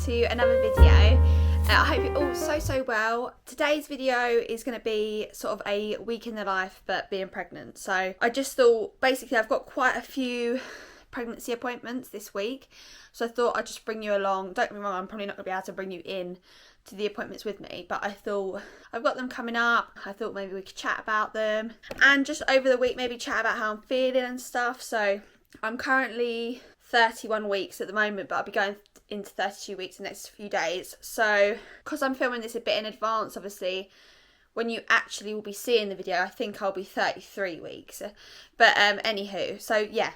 to another video. I hope you're all so well. Today's video is going to be sort of a week in the life but being pregnant. So I just thought, basically I've got quite a few pregnancy appointments this week, so I thought I'd just bring you along. Don't get me wrong, I'm probably not going to be able to bring you in to the appointments with me, but I thought I've got them coming up. I thought maybe we could chat about them and just over the week maybe chat about how I'm feeling and stuff. So I'm currently 31 weeks at the moment, but I'll be going into 32 weeks in the next few days. So because I'm filming this a bit in advance, obviously when you actually will be seeing the video, I think I'll be 33 weeks. But anywho, so yeah.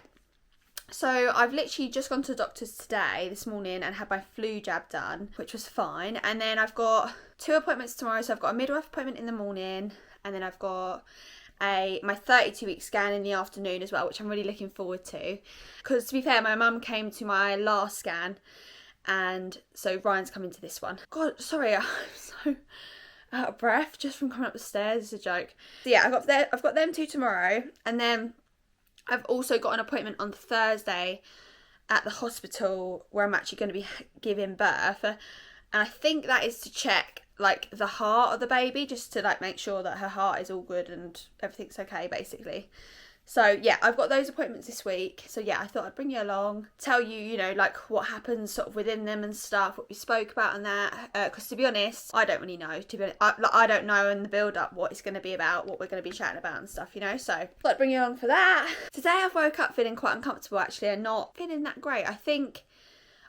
So I've literally just gone to the doctor's this morning and had my flu jab done, which was fine. And then I've got 2 appointments tomorrow. So I've got a midwife appointment in the morning, and then I've got my 32-week scan in the afternoon as well, which I'm really looking forward to. Because to be fair, my mum came to my last scan, and so Ryan's coming to this one. God, sorry, I'm so out of breath just from coming up the stairs. It's a joke. So yeah, I've got them 2 tomorrow, and then I've also got an appointment on Thursday at the hospital where I'm actually going to be giving birth, and I think that is to check like the heart of the baby, just to like make sure that her heart is all good and everything's okay basically. So yeah, I've got those appointments this week. So yeah, I thought I'd bring you along, tell you, you know, like what happens sort of within them and stuff, what we spoke about and that. Because to be honest, I don't really know. To be honest, I don't know in the build up what it's going to be about, what we're going to be chatting about and stuff, you know. So I thought I'd bring you along for that. Today I've woke up feeling quite uncomfortable actually, and not feeling that great. I think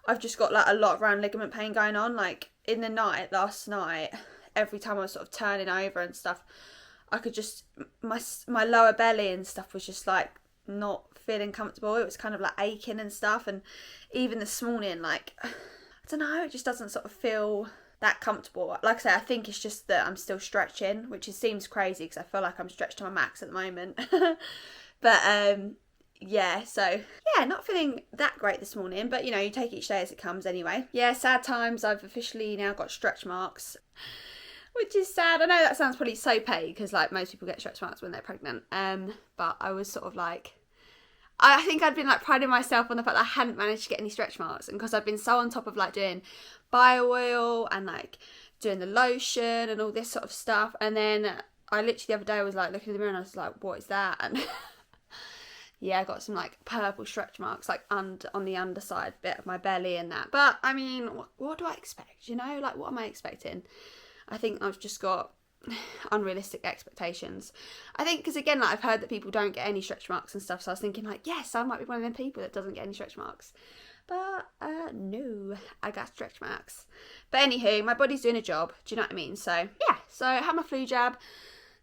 I've just got like a lot of round ligament pain going on. Like in the night, last night, every time I was sort of turning over and stuff, I could just, my lower belly and stuff was just like not feeling comfortable. It was kind of like aching and stuff. And even this morning, like, I don't know, it just doesn't sort of feel that comfortable. Like I say, I think it's just that I'm still stretching, which seems crazy because I feel like I'm stretched to my max at the moment. But yeah, so yeah, not feeling that great this morning, but you know, you take each day as it comes anyway. Yeah, sad times. I've officially now got stretch marks, which is sad. I know that sounds probably so petty because like most people get stretch marks when they're pregnant. But I was sort of like, I think I'd been like priding myself on the fact that I hadn't managed to get any stretch marks, and because I've been so on top of like doing bio oil and like doing the lotion and all this sort of stuff. And then I literally the other day was like looking in the mirror and I was like, what is that? And yeah, I got some like purple stretch marks like on the underside bit of my belly and that. But I mean, what do I expect? You know, like what am I expecting? I think I've just got unrealistic expectations. I think because again, like I've heard that people don't get any stretch marks and stuff, so I was thinking like, yes, I might be one of them people that doesn't get any stretch marks. But no, I got stretch marks. But anywho, my body's doing a job. Do you know what I mean? So yeah, so I had my flu jab.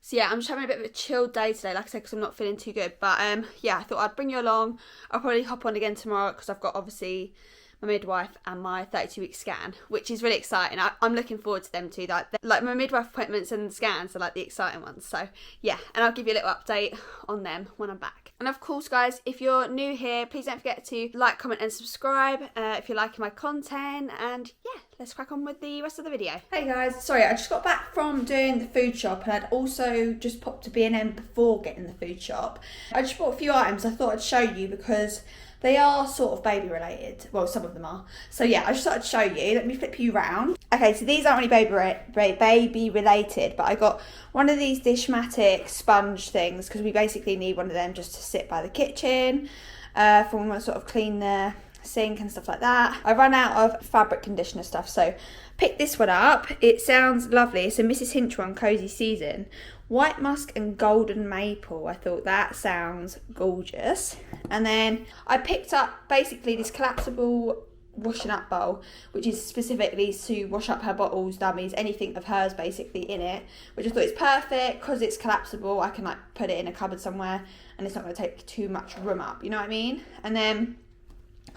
So yeah, I'm just having a bit of a chilled day today, like I said, because I'm not feeling too good. But yeah, I thought I'd bring you along. I'll probably hop on again tomorrow because I've got obviously my midwife and my 32-week scan, which is really exciting. I'm looking forward to them too. Like my midwife appointments and scans are like the exciting ones. So yeah, and I'll give you a little update on them when I'm back. And of course, guys, if you're new here, please don't forget to like, comment and subscribe if you're liking my content. And yeah, let's crack on with the rest of the video. Hey guys, sorry, I just got back from doing the food shop, and I'd also just popped to B&M before getting the food shop. I just bought a few items I thought I'd show you because they are sort of baby related. Well, some of them are. So yeah, I just thought I'd show you. Let me flip you around. Okay, so these aren't really baby related, but I got one of these Dishmatic sponge things because we basically need one of them just to sit by the kitchen for when we sort of clean the sink and stuff like that. I run out of fabric conditioner stuff, so pick this one up. It sounds lovely. It's a Mrs. Hinch one, Cozy Season. White musk and golden maple. I thought that sounds gorgeous. And then I picked up basically this collapsible washing up bowl, which is specifically to wash up her bottles, dummies, anything of hers basically in it, which I thought is perfect because it's collapsible. I can like put it in a cupboard somewhere and it's not going to take too much room up, you know what I mean? And then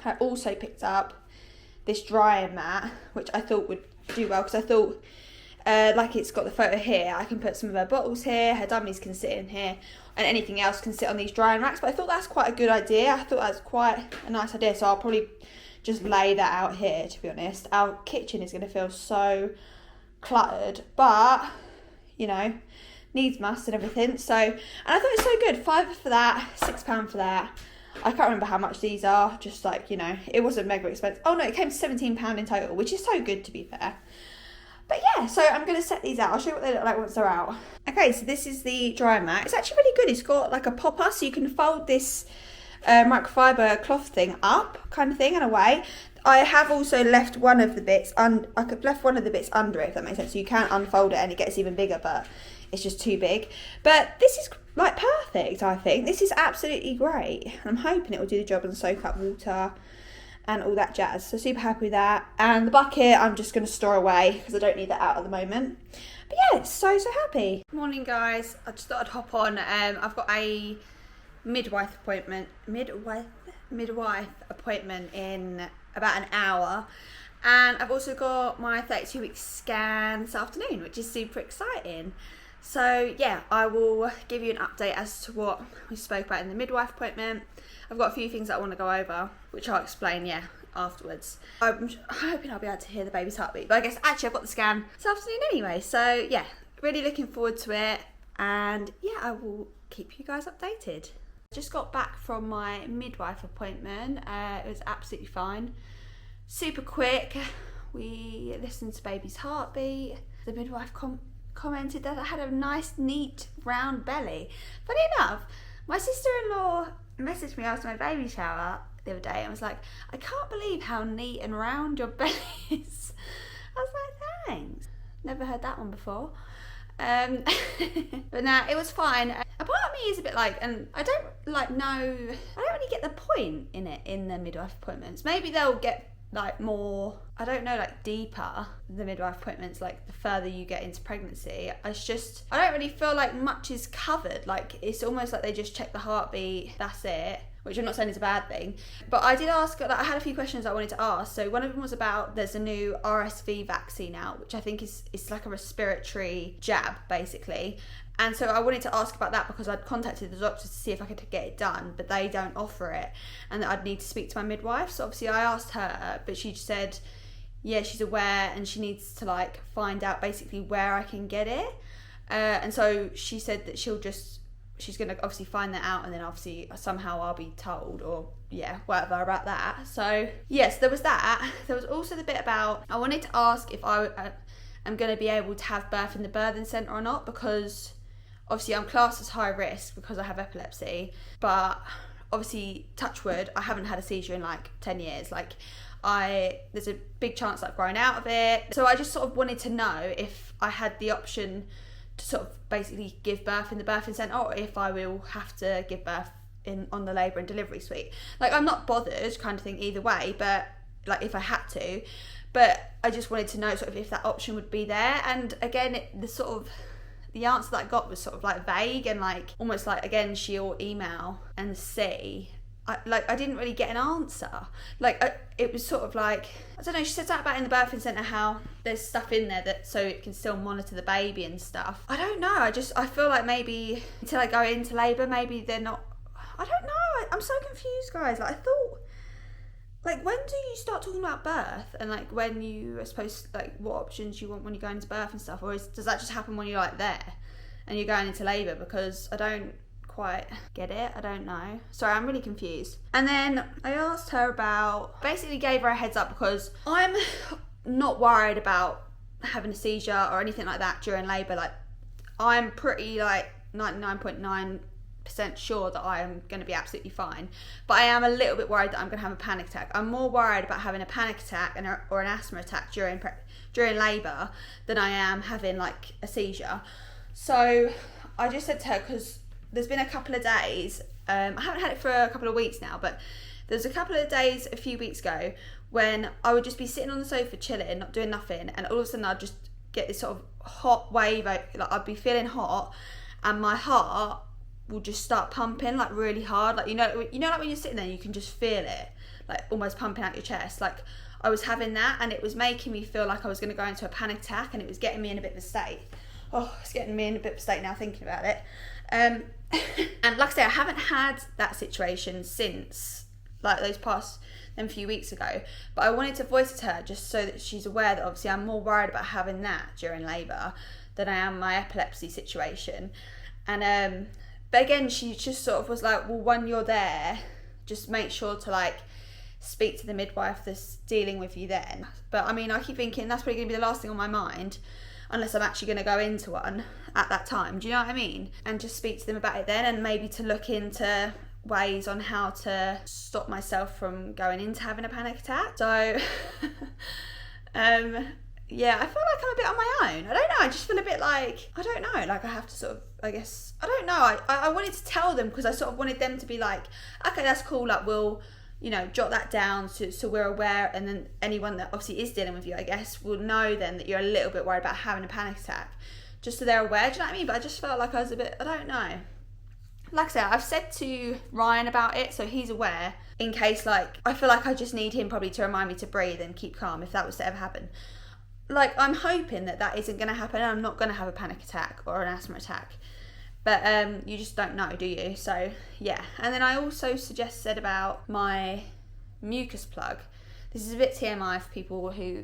I also picked up this drying mat, which I thought would do well because I thought like it's got the photo here, I can put some of her bottles here, her dummies can sit in here, and anything else can sit on these drying racks. But I thought that's quite a good idea. I thought that's quite a nice idea, so I'll probably just lay that out here, to be honest. Our kitchen is going to feel so cluttered, but you know, needs must and everything. So, and I thought it's so good. £5 for that, £6 for that. I can't remember how much these are, just like, you know, it wasn't mega expensive. Oh no, it came to £17 in total, which is so good to be fair. But yeah, so I'm going to set these out. I'll show you what they look like once they're out. Okay, so this is the dry mat. It's actually really good. It's got like a popper, so you can fold this microfiber cloth thing up, kind of thing, in a way. I have also left one of the bits, left one of the bits under it, if that makes sense. So you can unfold it and it gets even bigger, but it's just too big. But this is like perfect, I think. This is absolutely great. I'm hoping it will do the job and soak up water and all that jazz. So super happy with that. And the bucket I'm just going to store away because I don't need that out at the moment. But yeah, so happy. Morning guys, I just thought I'd hop on. I've got a midwife appointment in about an hour, and I've also got my 32-week scan this afternoon, which is super exciting. So yeah, I will give you an update as to what we spoke about in the midwife appointment. I've got a few things that I want to go over, which I'll explain, afterwards. I'm hoping I'll be able to hear the baby's heartbeat, but I guess actually I've got the scan this afternoon anyway. So yeah, really looking forward to it, and yeah, I will keep you guys updated. Just got back from my midwife appointment. It was absolutely fine. Super quick. We listened to baby's heartbeat. The midwife commented that I had a nice, neat, round belly. Funny enough, my sister-in-law messaged me after my baby shower the other day and was like, I can't believe how neat and round your belly is. I was like, thanks. Never heard that one before. But nah, it was fine. A part of me is a bit like, and I don't really get the point in it in the midwife appointments. Maybe they'll get like more, I don't know, like deeper, the midwife appointments, like the further you get into pregnancy. I don't really feel like much is covered. Like it's almost like they just check the heartbeat, that's it, which I'm not saying is a bad thing. But I did ask, like, I had a few questions I wanted to ask. So one of them was about, there's a new RSV vaccine out, which I think is like a respiratory jab basically. And so I wanted to ask about that because I'd contacted the doctor to see if I could get it done, but they don't offer it, and that I'd need to speak to my midwife. So obviously I asked her, but she said, yeah, she's aware and she needs to like find out basically where I can get it. And so she said that she's going to obviously find that out, and then obviously somehow I'll be told, or yeah, whatever about that. So yes, there was that. There was also the bit about, I wanted to ask if I am going to be able to have birth in the birthing centre or not, because obviously I'm classed as high risk because I have epilepsy, but obviously, touch wood, I haven't had a seizure in like 10 years. Like there's a big chance that I've grown out of it. So I just sort of wanted to know if I had the option to sort of basically give birth in the birthing centre, or if I will have to give birth on the labour and delivery suite. Like I'm not bothered kind of thing either way, but like if I had to, but I just wanted to know sort of if that option would be there. And again, the answer that I got was sort of like vague and like almost like, again, she'll email and see. I didn't really get an answer. It was sort of like, I don't know, she said something about in the birthing centre how there's stuff in there that so it can still monitor the baby and stuff. I don't know, I feel like maybe until I go into labour, maybe they're not, I don't know, I'm so confused guys. Like I thought, like when do you start talking about birth, and like when you are supposed to, like what options you want when you go into birth and stuff, or does that just happen when you're like there and you're going into labour? Because I don't quite get it, I don't know. Sorry, I'm really confused. And then I asked her about, basically gave her a heads up because I'm not worried about having a seizure or anything like that during labour. Like I'm pretty like 99.9% sure that I am going to be absolutely fine, but I am a little bit worried that I'm going to have a panic attack. I'm more worried about having a panic attack or an asthma attack during labour than I am having like a seizure. So I just said to her, because there's been a couple of days, I haven't had it for a couple of weeks now, but there's a couple of days a few weeks ago when I would just be sitting on the sofa chilling, not doing nothing, and all of a sudden I'd just get this sort of hot wave, like I'd be feeling hot and my heart will just start pumping like really hard. Like you know like when you're sitting there you can just feel it like almost pumping out your chest. Like I was having that, and it was making me feel like I was going to go into a panic attack, and it was getting me in a bit of a state. It's getting me in a bit of a state now thinking about it. And like I say, I haven't had that situation since like them few weeks ago, but I wanted to voice it to her just so that she's aware that obviously I'm more worried about having that during labour than I am my epilepsy situation. And but again, she just sort of was like, well, when you're there, just make sure to like speak to the midwife that's dealing with you then. But I mean, I keep thinking that's probably going to be the last thing on my mind, unless I'm actually going to go into one at that time. Do you know what I mean? And just speak to them about it then, and maybe to look into ways on how to stop myself from going into having a panic attack. So yeah, I feel like I'm a bit on my own. I don't know, I just feel a bit like, I don't know, like I have to sort of, I guess, I don't know, I wanted to tell them because I sort of wanted them to be like, okay, that's cool, like we'll, you know, jot that down so we're aware, and then anyone that obviously is dealing with you, I guess, will know then that you're a little bit worried about having a panic attack, just so they're aware. Do you know what I mean? But I just felt like I was a bit, I don't know. Like I said, I've said to Ryan about it, so he's aware, in case, like, I feel like I just need him probably to remind me to breathe and keep calm if that was to ever happen. Like, I'm hoping that isn't going to happen, and I'm not going to have a panic attack or an asthma attack. But you just don't know, do you? So, yeah. And then I also said about my mucus plug. This is a bit TMI for people who,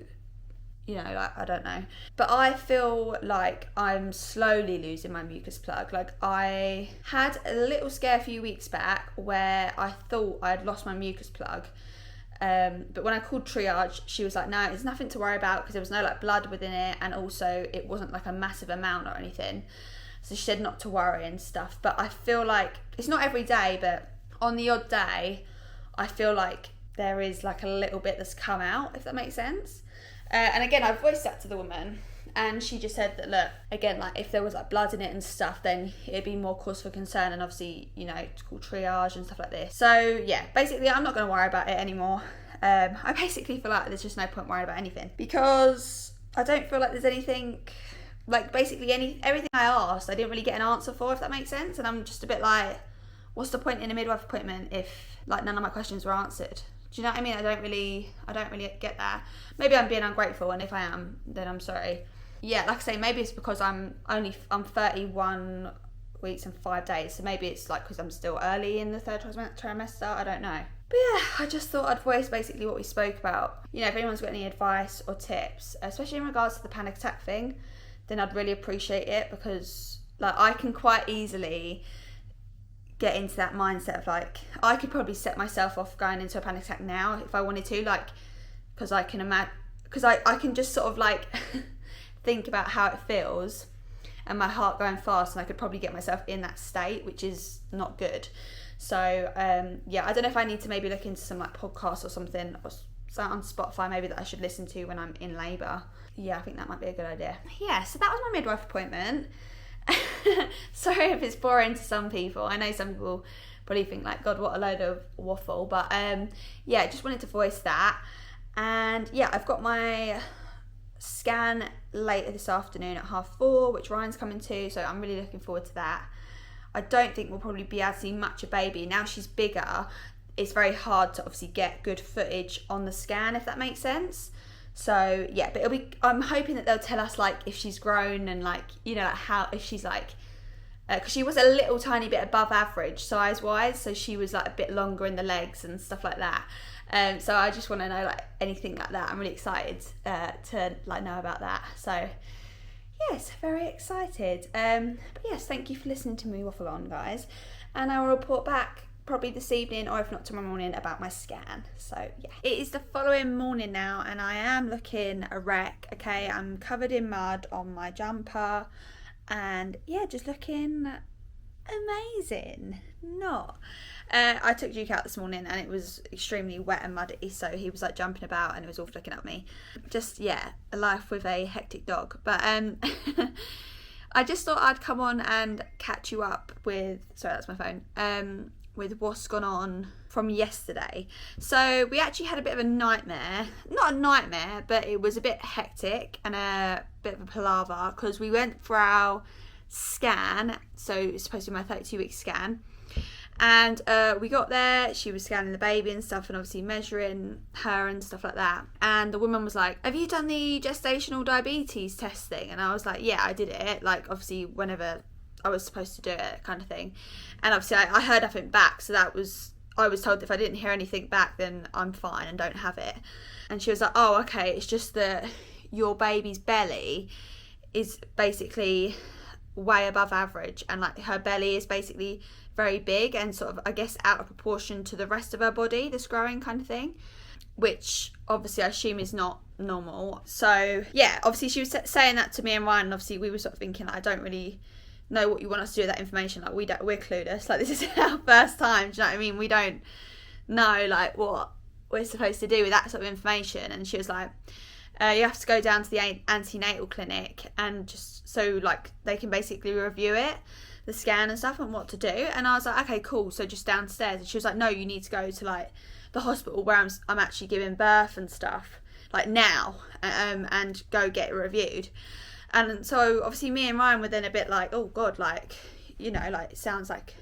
you know, like, I don't know. But I feel like I'm slowly losing my mucus plug. Like, I had a little scare a few weeks back where I thought I'd lost my mucus plug. But when I called triage, she was like, no, it's nothing to worry about because there was no like blood within it, and also it wasn't like a massive amount or anything. So she said not to worry and stuff. But I feel like, it's not every day, but on the odd day, I feel like there is like a little bit that's come out, if that makes sense. And again, I voiced that to the woman, and she just said that, look, again, like if there was like blood in it and stuff, then it'd be more cause for concern, and obviously, you know, to call triage and stuff like this. So yeah, basically I'm not going to worry about it anymore. I basically feel like there's just no point worrying about anything, because I don't feel like there's anything, like basically everything I asked, I didn't really get an answer for, if that makes sense. And I'm just a bit like, what's the point in a midwife appointment if like none of my questions were answered? Do you know what I mean? I don't really get that. Maybe I'm being ungrateful, and if I am, then I'm sorry. Yeah, like I say, maybe it's because I'm 31 weeks and 5 days, so maybe it's like because I'm still early in the third trimester, I don't know. But yeah, I just thought I'd voice basically what we spoke about. You know, if anyone's got any advice or tips, especially in regards to the panic attack thing, then I'd really appreciate it, because like I can quite easily get into that mindset of like, I could probably set myself off going into a panic attack now if I wanted to, like, because I can imagine, because I can just sort of like think about how it feels and my heart going fast, and I could probably get myself in that state, which is not good. So yeah, I don't know if I need to maybe look into some like podcasts or something on Spotify maybe that I should listen to when I'm in labour. Yeah, I think that might be a good idea. Yeah, so that was my midwife appointment. Sorry if it's boring to some people. I know some people probably think like, God, what a load of waffle. But yeah, just wanted to voice that. And yeah, I've got my scan later this afternoon at 4:30, which Ryan's coming to, so I'm really looking forward to that. I don't think we'll probably be able to see much of baby. Now she's bigger, it's very hard to obviously get good footage on the scan, if that makes sense. So yeah, but I'm hoping that they'll tell us like if she's grown, and like, you know, how, if she's like, because she was a little tiny bit above average size wise, so she was like a bit longer in the legs and stuff like that. So I just want to know like anything like that. I'm really excited to like know about that. So yes, very excited. But yes, thank you for listening to me waffle on, guys, and I will report back probably this evening, or if not tomorrow morning, about my scan. So yeah, it is the following morning now, and I am looking a wreck. Okay, I'm covered in mud on my jumper, and yeah, just looking amazing. Not I took Duke out this morning and it was extremely wet and muddy, so he was like jumping about and he was all looking at me. Just yeah, a life with a hectic dog. But I just thought I'd come on and catch you up with, sorry, that's my phone, with what's gone on from yesterday. So we actually had a bit of a nightmare. Not a nightmare, but it was a bit hectic and a bit of a palaver, because we went for our scan. So it's supposed to be my 32-week scan. And we got there, she was scanning the baby and stuff, and obviously measuring her and stuff like that. And the woman was like, have you done the gestational diabetes testing? And I was like, yeah, I did it. Like, obviously, whenever I was supposed to do it, kind of thing. And obviously, I heard nothing back. So I was told that if I didn't hear anything back, then I'm fine and don't have it. And she was like, oh, okay, it's just that your baby's belly is basically way above average, and like her belly is basically very big and sort of, I guess, out of proportion to the rest of her body, this growing kind of thing, which obviously I assume is not normal. So yeah, obviously she was saying that to me and Ryan, and obviously we were sort of thinking, like, I don't really know what you want us to do with that information. Like, we're clueless. Like, this is our first time. Do you know what I mean? We don't know like what we're supposed to do with that sort of information. And she was like, you have to go down to the antenatal clinic and just so like they can basically review it, the scan and stuff, and what to do. And I was like, okay, cool, so just downstairs. And she was like, no, you need to go to like the hospital where I'm actually giving birth and stuff, like now, and go get it reviewed. And so obviously me and Ryan were then a bit like, oh god, like, you know, like it sounds like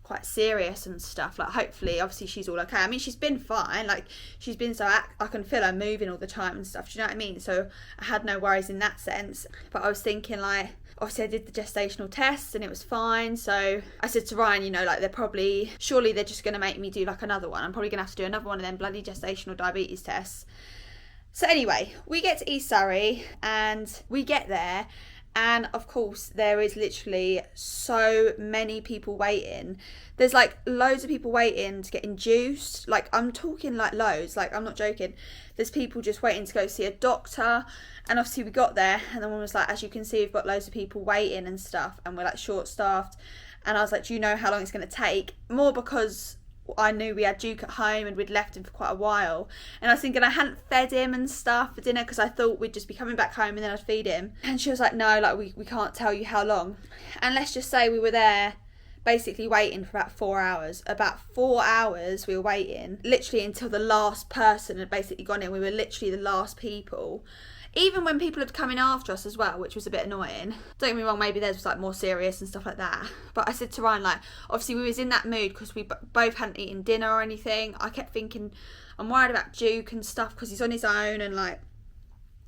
quite serious and stuff. Like, hopefully, obviously she's all okay. I mean, she's been fine. Like, she's been so I can feel her moving all the time and stuff. Do you know what I mean? So I had no worries in that sense. But I was thinking, like, obviously I did the gestational test and it was fine. So I said to Ryan, you know, like, surely they're just going to make me do like another one. I'm probably going to have to do another one of them bloody gestational diabetes tests. So anyway, we get to East Surrey and we get there. And of course, there is literally so many people waiting. There's like loads of people waiting to get induced. Like, I'm talking like loads, like I'm not joking. There's people just waiting to go see a doctor. And obviously we got there and the woman was like, as you can see, we've got loads of people waiting and stuff. And we're like short staffed. And I was like, do you know how long it's going to take? More because I knew we had Duke at home and we'd left him for quite a while, and I was thinking I hadn't fed him and stuff for dinner because I thought we'd just be coming back home and then I'd feed him. And she was like, no, like we can't tell you how long. And let's just say we were there basically waiting for about 4 hours. About 4 hours we were waiting, literally until the last person had basically gone in. We were literally the last people. Even when people had come in after us as well, which was a bit annoying. Don't get me wrong, maybe theirs was like more serious and stuff like that. But I said to Ryan, like, obviously we was in that mood because we both hadn't eaten dinner or anything. I kept thinking, I'm worried about Duke and stuff because he's on his own and like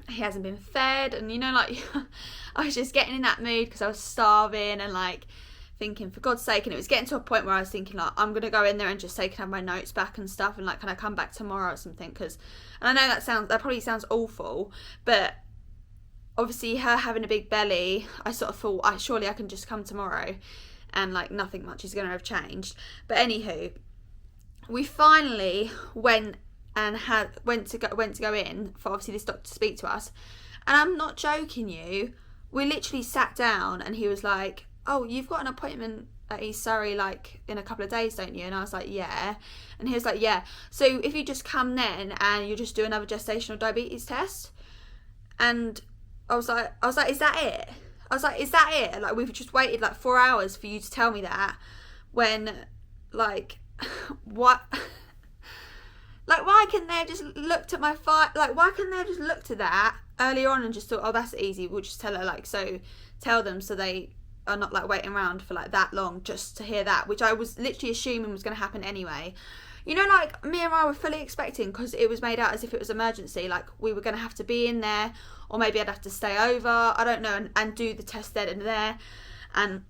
he hasn't been fed. And you know, like I was just getting in that mood because I was starving and like thinking, for God's sake. And it was getting to a point where I was thinking, like, I'm going to go in there and just say, can I have my notes back and stuff, and like, can I come back tomorrow or something? Because, and I know that probably sounds awful, but obviously her having a big belly, I sort of thought, surely I can just come tomorrow and like nothing much is going to have changed. But anywho, we finally went to go in for obviously this doctor to speak to us. And I'm not joking you, we literally sat down and he was like, oh, you've got an appointment at East Surrey like in a couple of days, don't you? And I was like, yeah. And he was like, yeah, so if you just come then and you just do another gestational diabetes test. And I was like, is that it? I was like, is that it? Like, we've just waited like 4 hours for you to tell me that, when like what? Like, why couldn't they have just looked at my like, why couldn't they have just looked at that earlier on and just thought, oh, that's easy, we'll just tell her, like, so tell them so they are not like waiting around for like that long just to hear that, which I was literally assuming was going to happen anyway. You know, like, me and I were fully expecting, because it was made out as if it was emergency, like we were going to have to be in there, or maybe I'd have to stay over, I don't know, and do the test then and there. And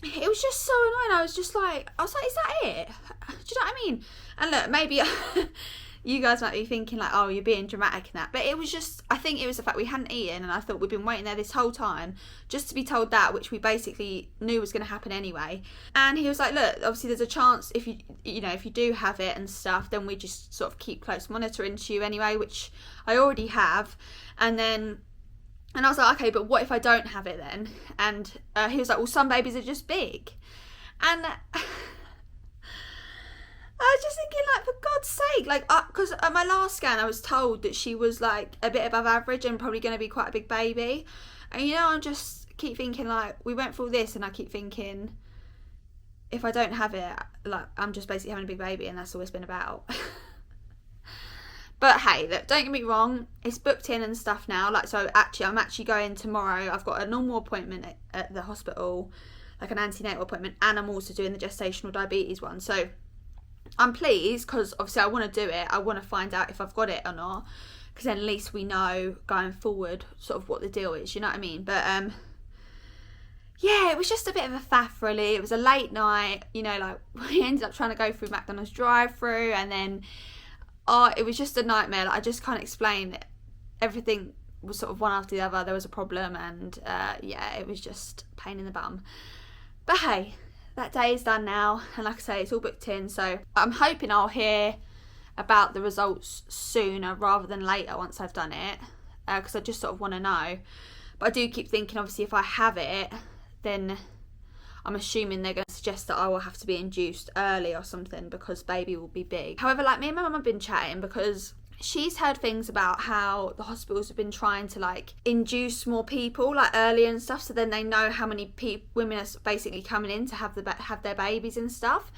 it was just so annoying. I was like, is that it? Do you know what I mean? And look, maybe you guys might be thinking like, oh, you're being dramatic in that, but it was just, I think it was the fact we hadn't eaten, and I thought we'd been waiting there this whole time just to be told that, which we basically knew was going to happen anyway. And he was like, look, obviously there's a chance if you do have it and stuff, then we just sort of keep close monitoring to you anyway, which I already have. And I was like, okay, but what if I don't have it then? And he was like, well, some babies are just big. And I was just thinking, like, for God's sake, like, because at my last scan, I was told that she was, like, a bit above average and probably going to be quite a big baby. And, you know, I just keep thinking, like, we went through this, and I keep thinking, if I don't have it, like, I'm just basically having a big baby, and that's all it's been about. But hey, look, don't get me wrong, it's booked in and stuff now. Like, so actually, I'm actually going tomorrow. I've got a normal appointment at the hospital, like an antenatal appointment, and I'm also doing the gestational diabetes one. So I'm pleased, because obviously I want to do it. I want to find out if I've got it or not, because then at least we know going forward sort of what the deal is, you know what I mean? But yeah, it was just a bit of a faff really. It was a late night, you know, like we ended up trying to go through McDonald's drive-through, and then it was just a nightmare. Like, I just can't explain it. Everything was sort of one after the other. There was a problem, and yeah, it was just a pain in the bum. But hey, that day is done now, and like I say, it's all booked in, so I'm hoping I'll hear about the results sooner rather than later once I've done it, because I just sort of want to know. But I do keep thinking, obviously, if I have it, then I'm assuming they're going to suggest that I will have to be induced early or something because baby will be big. However, like, me and my mum have been chatting because she's heard things about how the hospitals have been trying to like induce more people like early and stuff, so then they know how many women are basically coming in to have their babies and stuff,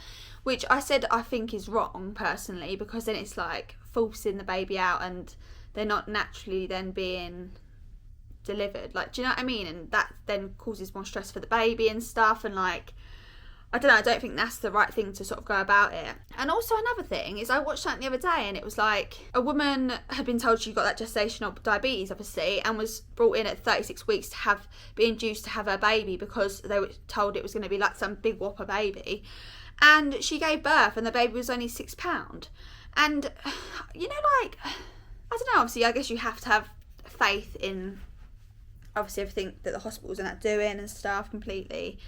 which I said I think is wrong personally, because then it's like forcing the baby out and they're not naturally then being delivered, like, do you know what I mean? And that then causes more stress for the baby and stuff, and like, I don't know, I don't think that's the right thing to sort of go about it. And also another thing is, I watched something the other day and it was like a woman had been told she got that gestational diabetes obviously, and was brought in at 36 weeks to be induced to have her baby because they were told it was going to be like some big whopper baby, and she gave birth and the baby was only £6. And you know, like, I don't know, obviously I guess you have to have faith in obviously everything that the hospitals are not doing and stuff completely,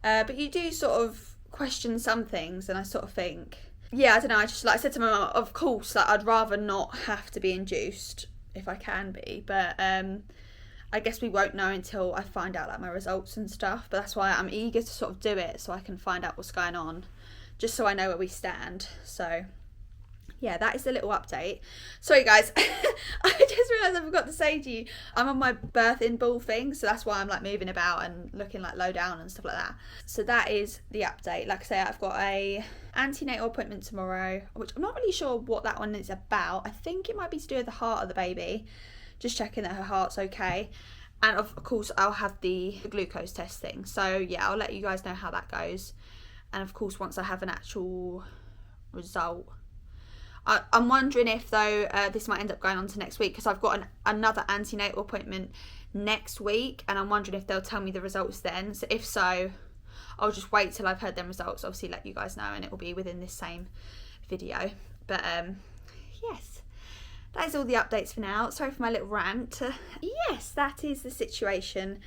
but you do sort of question some things, and I sort of think, yeah, I don't know, I just, like I said to my mum, of course, like, I'd rather not have to be induced if I can be, but I guess we won't know until I find out like my results and stuff, but that's why I'm eager to sort of do it so I can find out what's going on, just so I know where we stand. So yeah, that is the little update. Sorry guys, I just realised I forgot to say to you, I'm on my birthing ball thing, so that's why I'm like moving about and looking like low down and stuff like that. So that is the update. Like I say, I've got a antenatal appointment tomorrow, which I'm not really sure what that one is about. I think it might be to do with the heart of the baby, just checking that her heart's okay. And of course I'll have the glucose test thing. So yeah, I'll let you guys know how that goes. And of course once I have an actual result, I'm wondering if though this might end up going on to next week, because I've got another antenatal appointment next week, and I'm wondering if they'll tell me the results then. So if so, I'll just wait till I've heard them results, obviously let you guys know, and it will be within this same video. But yes, that is all the updates for now. Sorry for my little rant. Yes, that is the situation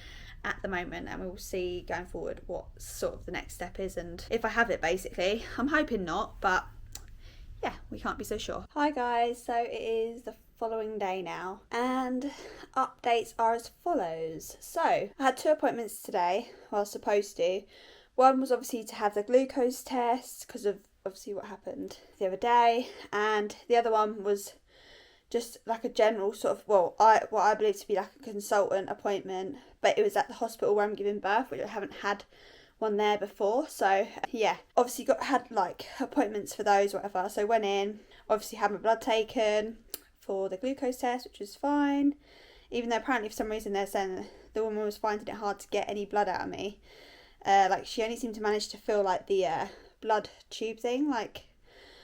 at the moment, and we'll see going forward what sort of the next step is, and if I have it basically. I'm hoping not, but yeah, we can't be so sure. Hi guys, so it is the following day now, and updates are as follows. So I had 2 appointments today, well, I was supposed to. One was obviously to have the glucose test because of obviously what happened the other day, and the other one was just like a general sort of, well, what I believe to be like a consultant appointment, but it was at the hospital where I'm giving birth, which I haven't had one there before. So yeah, obviously had like appointments for those, whatever. So went in, obviously had my blood taken for the glucose test, which was fine, even though apparently for some reason they're saying the woman was finding it hard to get any blood out of me. Like she only seemed to manage to fill like the blood tube thing like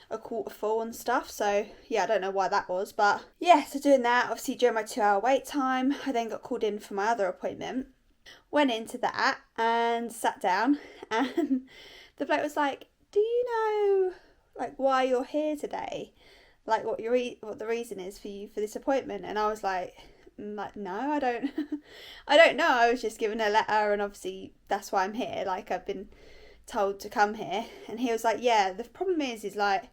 a quarter full and stuff. So yeah, I don't know why that was, but yeah, so doing that, obviously during my 2-hour wait time, I then got called in for my other appointment. Went into that and sat down, and the bloke was like, do you know like why you're here today, like what the reason is for you for this appointment? And I was like no, I don't I don't know, I was just given a letter and obviously that's why I'm here, like I've been told to come here. And he was like, yeah, the problem is like,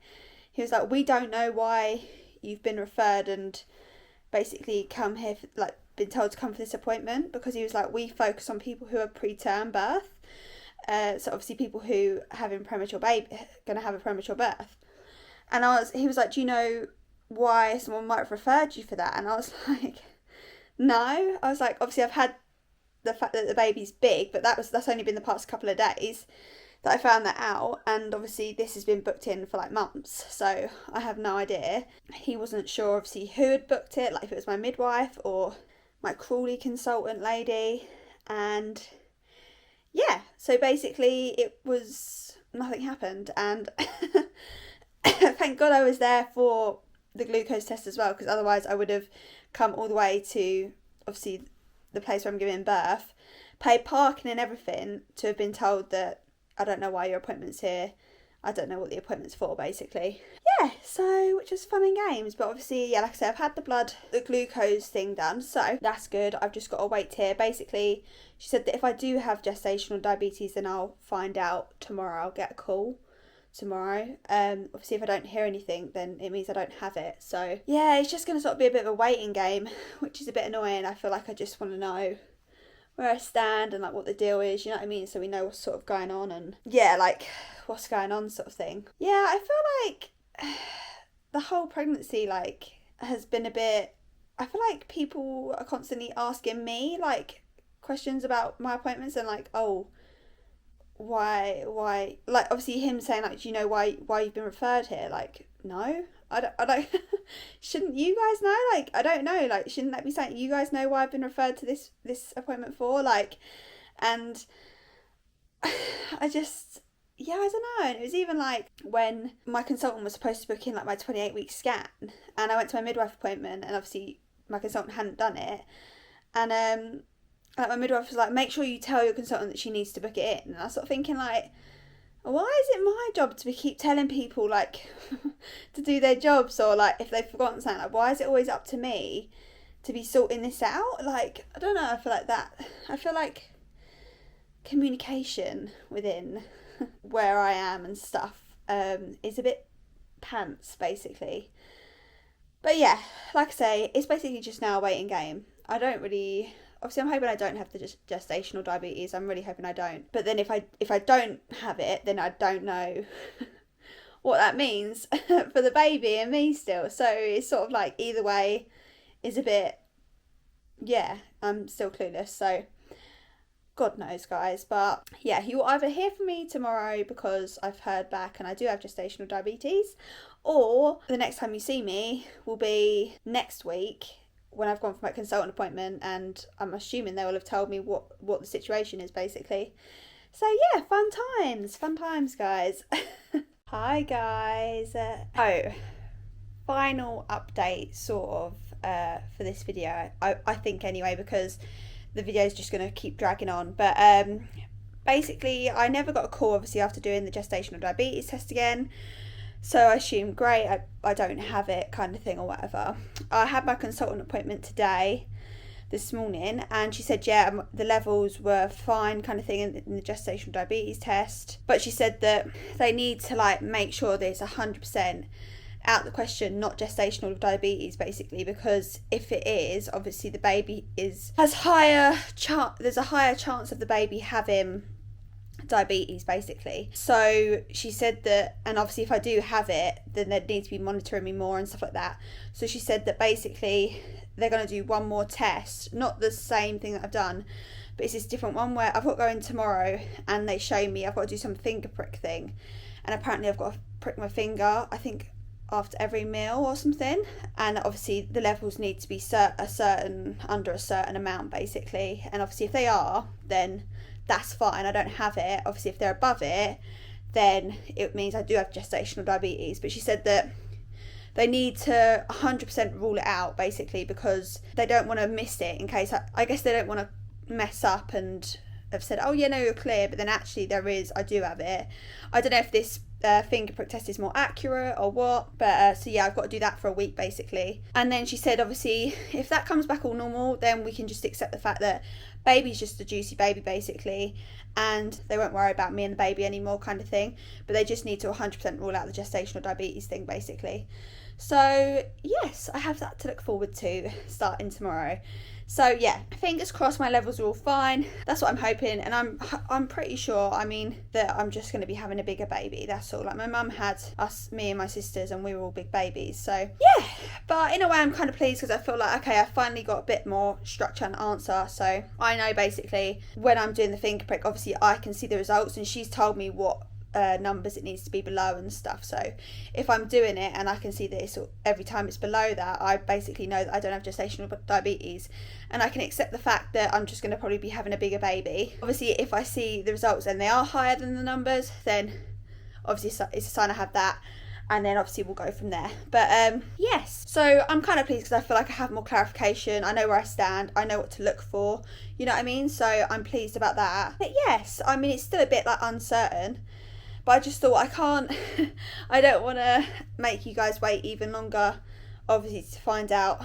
he was like, we don't know why you've been referred and basically come here for, like been told to come for this appointment, because he was like, we focus on people who are preterm birth, so obviously people who having premature baby gonna have a premature birth. And he was like, do you know why someone might have referred you for that? And I was like, no. I was like, obviously I've had the fact that the baby's big, but that's only been the past couple of days that I found that out, and obviously this has been booked in for like months, so I have no idea. He wasn't sure obviously who had booked it, like if it was my midwife or my Crawley consultant lady. And yeah, so basically it was, nothing happened, and thank God I was there for the glucose test as well, because otherwise I would have come all the way to obviously the place where I'm giving birth, paid parking and everything, to have been told that I don't know why your appointment's here, I don't know what the appointment's for, basically. yeah, so which was fun and games. But obviously, yeah, like I said, I've had the glucose thing done, so that's good. I've just got to wait here. Basically, she said that if I do have gestational diabetes, then I'll find out tomorrow. I'll get a call tomorrow. Obviously, if I don't hear anything, then it means I don't have it. So yeah, it's just going to sort of be a bit of a waiting game, which is a bit annoying. I feel like I just want to know where I stand and like what the deal is, you know what I mean? So we know what's sort of going on and yeah, like what's going on sort of thing. Yeah, I feel like the whole pregnancy like has been a bit, I feel like people are constantly asking me like questions about my appointments and like, oh, why, like obviously him saying like, do you know why you've been referred here? Like, no, I don't shouldn't you guys know? Like, I don't know, like, shouldn't that be something you guys know why I've been referred to this appointment for? Like, and I just, yeah, I don't know. And it was even like when my consultant was supposed to book in like my 28-week scan and I went to my midwife appointment and obviously my consultant hadn't done it. And like my midwife was like, make sure you tell your consultant that she needs to book it in. And I was sort of thinking like, why is it my job to keep telling people like to do their jobs, or like if they've forgotten something, like why is it always up to me to be sorting this out? Like, I don't know, I feel like communication within where I am and stuff is a bit pants basically. But yeah, like I say, it's basically just now a waiting game. I don't really, obviously I'm hoping I don't have the gestational diabetes. I'm really hoping I don't. But then if I don't have it, then I don't know what that means for the baby and me still. So it's sort of like either way is a bit, yeah, I'm still clueless. So God knows, guys. But yeah, you will either hear from me tomorrow because I've heard back and I do have gestational diabetes, or the next time you see me will be next week when I've gone for my consultant appointment, and I'm assuming they will have told me what the situation is basically. So yeah, fun times guys. Hi guys. Final update sort of for this video, I think anyway, because the video is just going to keep dragging on. But basically I never got a call obviously after doing the gestational diabetes test again. So I assumed, great, I don't have it kind of thing or whatever. I had my consultant appointment this morning, and she said, yeah, the levels were fine kind of thing in the gestational diabetes test. But she said that they need to like make sure that it's 100% out the question, not gestational diabetes basically, because if it is, obviously the baby there's a higher chance of the baby having diabetes basically. So she said that, and obviously if I do have it, then they'd need to be monitoring me more and stuff like that. So she said that basically they're going to do one more test, not the same thing that I've done, but it's this different one where I've got to go in tomorrow and they show me I've got to do some finger prick thing, and apparently I've got to prick my finger, I think after every meal or something, and obviously the levels need to be under a certain amount basically, and obviously if they are, then that's fine, I don't have it. Obviously if they're above it, then it means I do have gestational diabetes. But she said that they need to 100% rule it out basically, because they don't want to miss it in case, I guess they don't want to mess up and have said, oh yeah, no, you're clear, but then actually I do have it. I don't know if this finger prick test is more accurate or what, but so yeah, I've got to do that for a week basically. And then she said obviously if that comes back all normal, then we can just accept the fact that baby's just a juicy baby basically, and they won't worry about me and the baby anymore kind of thing. But they just need to 100% rule out the gestational diabetes thing basically. So yes, I have that to look forward to starting tomorrow. So yeah, fingers crossed my levels are all fine. That's what I'm hoping, and I'm pretty sure, I mean, that I'm just going to be having a bigger baby, that's all. Like my mum had me and my sisters, and we were all big babies. So yeah, but in a way I'm kind of pleased, because I feel like, okay, I finally got a bit more structure and answer. So I know basically when I'm doing the finger prick, obviously I can see the results, and she's told me what numbers it needs to be below and stuff. So if I'm doing it and I can see that it's every time it's below that, I basically know that I don't have gestational diabetes, and I can accept the fact that I'm just going to probably be having a bigger baby. Obviously if I see the results and they are higher than the numbers, then obviously it's a sign I have that, and then obviously we'll go from there. But yes, so I'm kind of pleased because I feel like I have more clarification. I know where I stand, I know what to look for, you know what I mean? So I'm pleased about that. But yes, I mean, it's still a bit like uncertain. But I just thought I can't, I don't want to make you guys wait even longer, obviously, to find out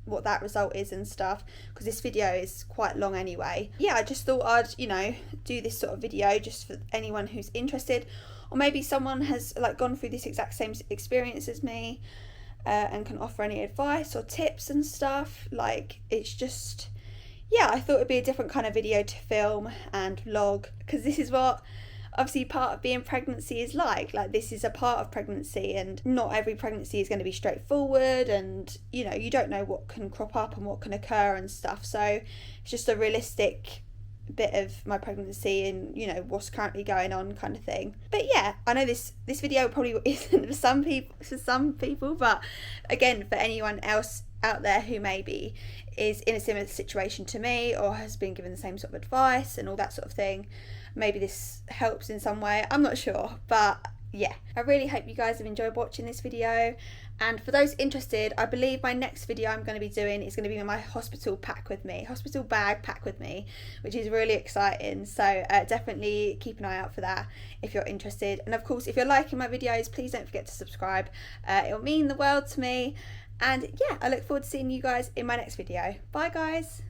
what that result is and stuff, because this video is quite long anyway. Yeah, I just thought I'd, you know, do this sort of video just for anyone who's interested, or maybe someone has like gone through this exact same experience as me, and can offer any advice or tips and stuff. Like, it's just, yeah, I thought it'd be a different kind of video to film and vlog, because this is what obviously part of being pregnancy is like this is a part of pregnancy, and not every pregnancy is going to be straightforward, and you know, you don't know what can crop up and what can occur and stuff. So it's just a realistic bit of my pregnancy and, you know, what's currently going on kind of thing. But yeah, I know this video probably isn't for some people, but again, for anyone else out there who maybe is in a similar situation to me or has been given the same sort of advice and all that sort of thing, maybe this helps in some way. I'm not sure, but yeah, I really hope you guys have enjoyed watching this video. And for those interested, I believe my next video I'm going to be doing is going to be my hospital bag pack with me, which is really exciting. So definitely keep an eye out for that if you're interested. And of course, if you're liking my videos, please don't forget to subscribe. It'll mean the world to me. And yeah, I look forward to seeing you guys in my next video. Bye guys.